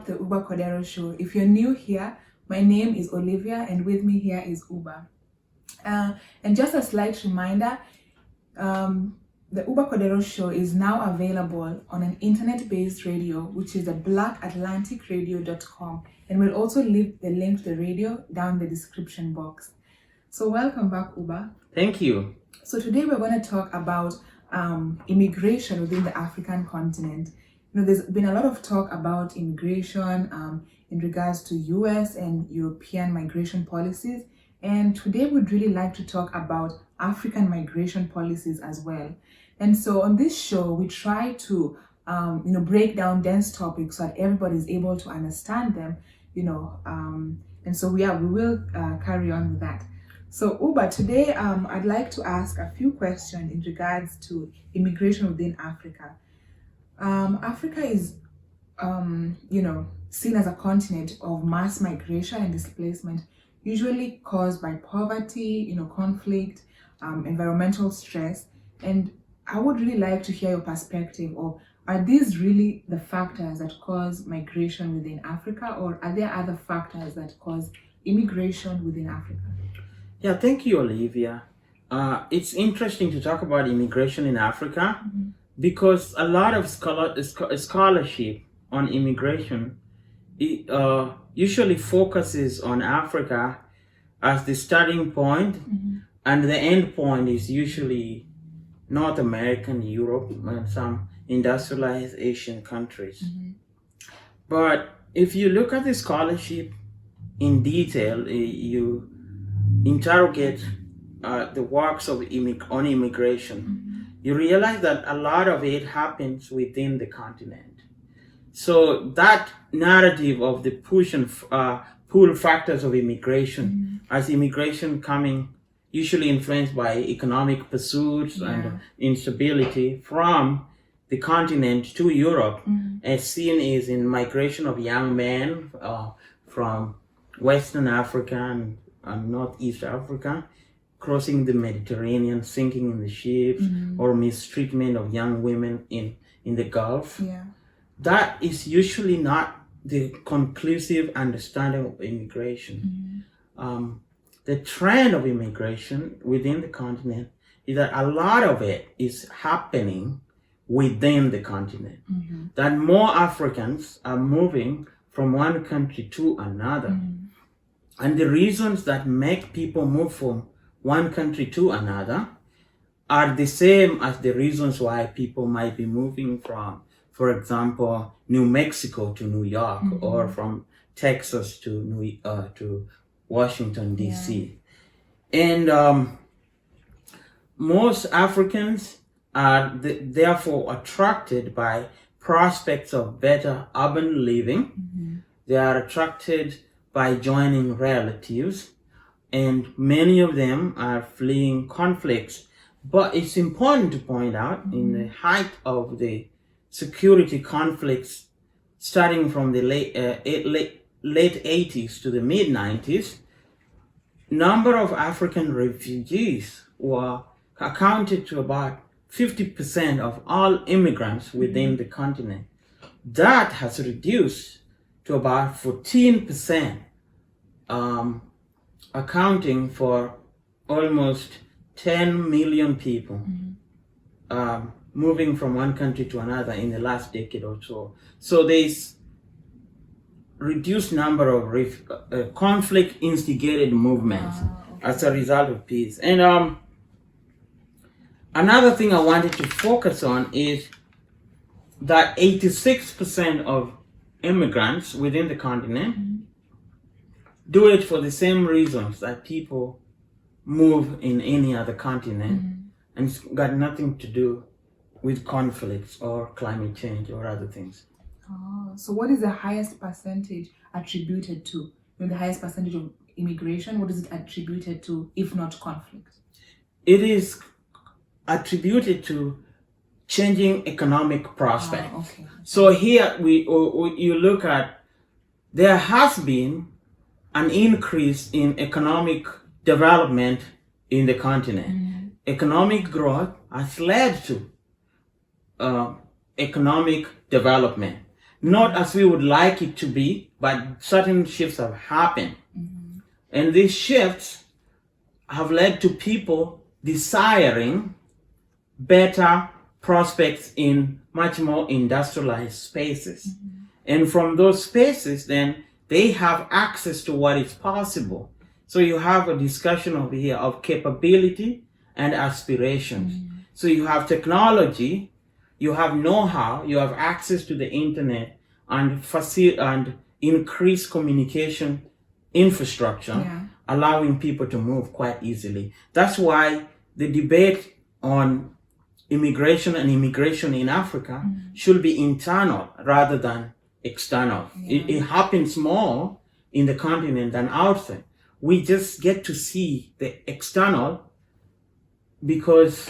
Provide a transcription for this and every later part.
up the Uba Cordero Show. If you're new here, my name is Olivia and with me here is Uba. And just a slight reminder, the Uba Cordero Show is now available on an internet-based radio, which is the blackatlanticradio.com, and we'll also leave the link to the radio down in the description box. So welcome back, Uba. Thank you. So today we're going to talk about immigration within the African continent. There's been a lot of talk about immigration in regards to US and European migration policies. And today we'd really like to talk about African migration policies as well. And so on this show, we try to break down dense topics so that everybody is able to understand them, and so we will carry on with that. So Uba, today I'd like to ask a few questions in regards to immigration within Africa. Africa is, seen as a continent of mass migration and displacement, usually caused by poverty, conflict, environmental stress. And I would really like to hear your perspective of, are these really the factors that cause migration within Africa, or are there other factors that cause immigration within Africa? Yeah, thank you, Olivia. It's interesting to talk about immigration in Africa because a lot of scholarship on immigration usually focuses on Africa as the starting point, and the end point is usually North America, Europe, and some industrialized Asian countries. But if you look at the scholarship in detail, you interrogate the works on immigration, you realize that a lot of it happens within the continent. So that narrative of the push and pull factors of immigration, as immigration coming usually influenced by economic pursuits and instability from the continent to Europe, as seen is in migration of young men from Western Africa and Northeast Africa, crossing the Mediterranean, sinking in the ships, or mistreatment of young women in the Gulf. That is usually not the conclusive understanding of immigration. The trend of immigration within the continent is that a lot of it is happening within the continent. That more Africans are moving from one country to another. And the reasons that make people move from one country to another are the same as the reasons why people might be moving from, for example, New Mexico to New York, or from Texas to Washington, D.C. And most Africans are therefore attracted by prospects of better urban living. They are attracted by joining relatives, and many of them are fleeing conflicts. But it's important to point out, in the height of the security conflicts starting from the late 80s to the mid 90s, number of African refugees were accounted to about 50% of all immigrants within the continent. That has reduced to about 14%, accounting for almost 10 million people moving from one country to another in the last decade or so. So there's reduced number of conflict-instigated movements as a result of peace. And another thing I wanted to focus on is that 86% of immigrants within the continent do it for the same reasons that people move in any other continent, and it's got nothing to do with conflicts or climate change or other things. So what is the highest percentage attributed to? The highest percentage of immigration, what is it attributed to, if not conflict? It is attributed to changing economic prospects. So here you look at, there has been an increase in economic development in the continent. Economic growth has led to economic development. not as we would like it to be, but certain shifts have happened. And these shifts have led to people desiring better prospects in much more industrialized spaces. And from those spaces, then they have access to what is possible. So you have a discussion over here of capability and aspirations. So you have technology, you have know-how, you have access to the internet and increased communication infrastructure, allowing people to move quite easily. That's why the debate on immigration and immigration in Africa should be internal rather than external. It happens more in the continent than outside. We just get to see the external because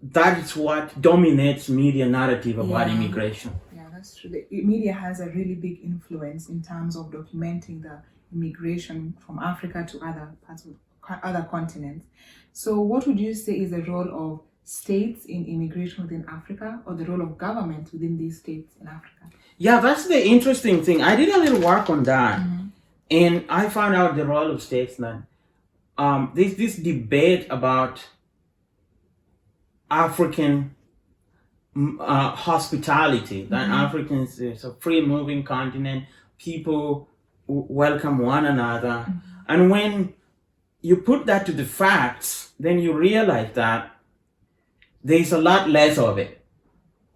that is what dominates media narrative about immigration. Yeah, that's true. The media has a really big influence in terms of documenting the immigration from Africa to other parts of other continents. So what would you say is the role of states in immigration within Africa, or the role of government within these states in Africa? Yeah, that's the interesting thing. I did a little work on that, and I found out the role of states that this debate about African hospitality, that Africans is a free moving continent, people welcome one another. And when you put that to the facts, then you realize that there's a lot less of it.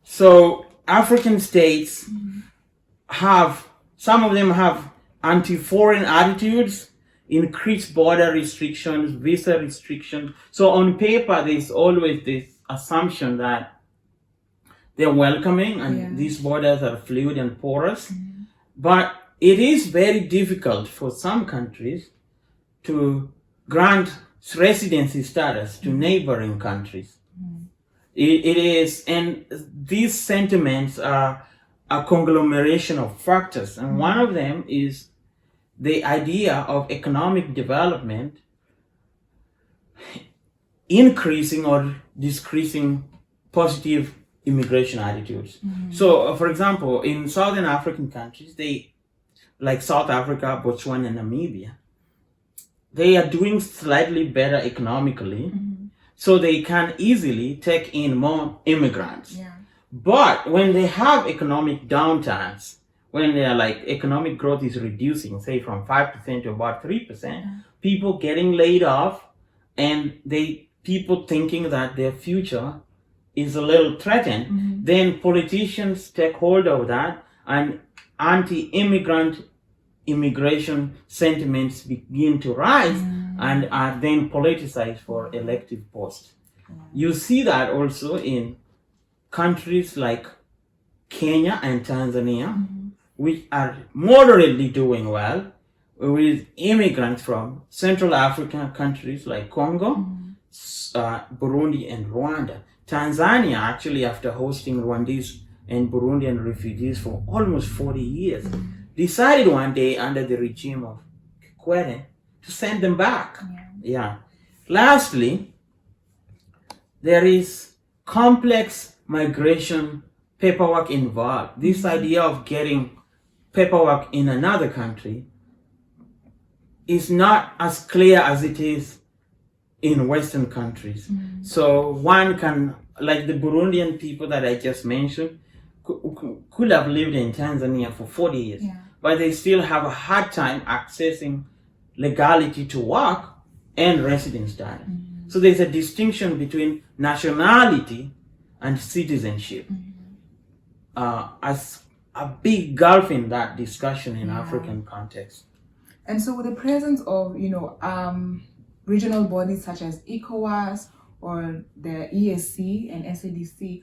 So African states have, some of them have anti-foreign attitudes, increased border restrictions, visa restrictions. So on paper, there's always this assumption that they're welcoming and these borders are fluid and porous. But it is very difficult for some countries to grant residency status to neighboring countries. It is, and these sentiments are a conglomeration of factors, and one of them is the idea of economic development increasing or decreasing positive immigration attitudes. So, for example, in Southern African countries, like South Africa, Botswana, and Namibia, they are doing slightly better economically, so they can easily take in more immigrants. But when they have economic downturns, when they are like economic growth is reducing, say from 5% to about 3%, people getting laid off, and people thinking that their future is a little threatened, then politicians take hold of that, and anti-immigrant immigration sentiments begin to rise and are then politicized for elective posts. You see that also in countries like Kenya and Tanzania, which are moderately doing well, with immigrants from Central African countries like Congo, Burundi, and Rwanda. Tanzania, actually, after hosting Rwandese and Burundian refugees for almost 40 years, decided one day under the regime of Kikwete to send them back. Lastly, there is complex migration paperwork involved. This idea of getting paperwork in another country is not as clear as it is in Western countries. So one can, like the Burundian people that I just mentioned, could have lived in Tanzania for 40 years, but they still have a hard time accessing legality to work and residence status. So there's a distinction between nationality and citizenship as a big gulf in that discussion in African context. And so with the presence of, regional bodies such as ECOWAS or the EAC and SADC,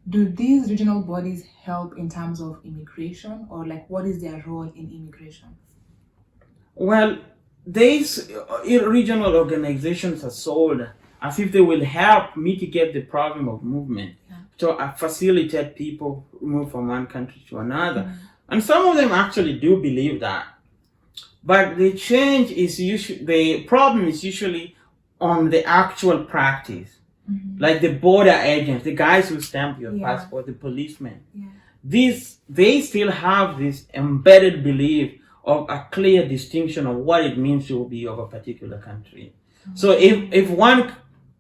do these regional bodies help in terms of immigration, or like what is their role in immigration? Well, these regional organizations are sold as if they will help mitigate the problem of movement, to facilitate people move from one country to another. And some of them actually do believe that. But the change is the problem is usually on the actual practice. Like the border agents, the guys who stamp your passport, the policemen. they still have this embedded belief of a clear distinction of what it means to be of a particular country. So if one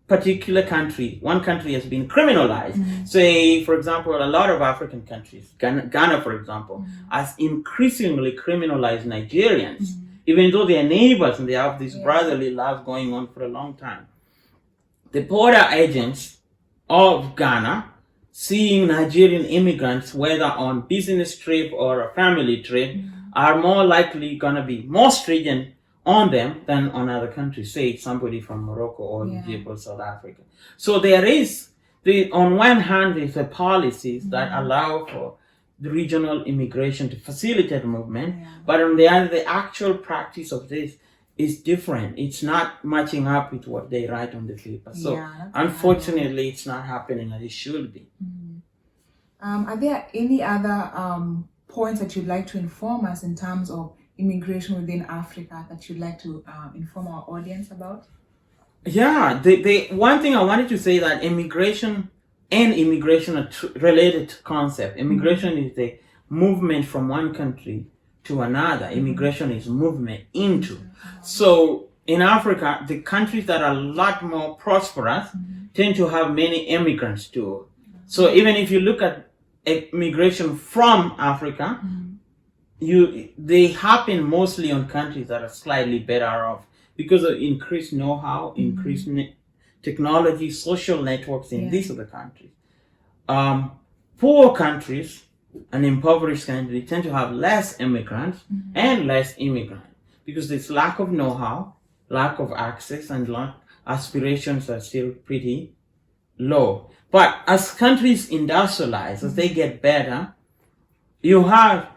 country has been criminalized, say, for example, a lot of African countries, Ghana, for example, has increasingly criminalized Nigerians, even though they are neighbors and they have this brotherly love going on for a long time. The border agents of Ghana, seeing Nigerian immigrants, whether on business trip or a family trip, are more likely gonna be more stringent on them than on other countries, say somebody from Morocco or Egypt or South Africa. So there is, on one hand, there's the policies that allow for the regional immigration to facilitate movement, but on the other, the actual practice of this is different. It's not matching up with what they write on the paper. So unfortunately, it's not happening as it should be. Are there any other points that you'd like to inform us in terms of immigration within Africa that you'd like to inform our audience about? Yeah, the one thing I wanted to say that immigration and immigration are related concept. Immigration is the movement from one country to another. Immigration is movement into. So in Africa, the countries that are a lot more prosperous tend to have many immigrants too. So even if you look at immigration from Africa, they happen mostly on countries that are slightly better off because of increased know-how, increased technology, social networks in these other countries. Poor countries and impoverished countries tend to have less immigrants and less immigrants because there's lack of know-how, lack of access, and aspirations are still pretty low. But as countries industrialize, as they get better, you have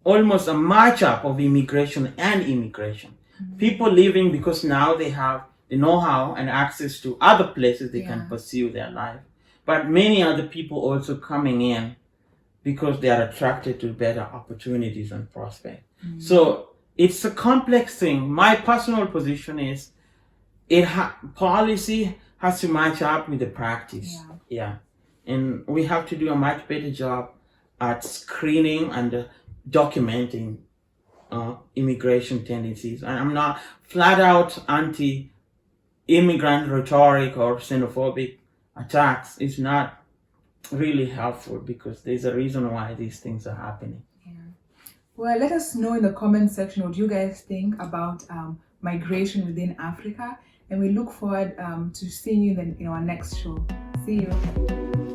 almost a match-up of immigration and immigration. People leaving because now they have the know-how and access to other places they can pursue their life. But many other people also coming in because they are attracted to better opportunities and prospects. So it's a complex thing. My personal position is policy has to match up with the practice. And we have to do a much better job at screening and documenting immigration tendencies. And I'm not flat out anti-immigrant rhetoric or xenophobic attacks. It's not really helpful because there's a reason why these things are happening. Well, let us know in the comment section what you guys think about migration within Africa, and we look forward to seeing you in our next show. See you.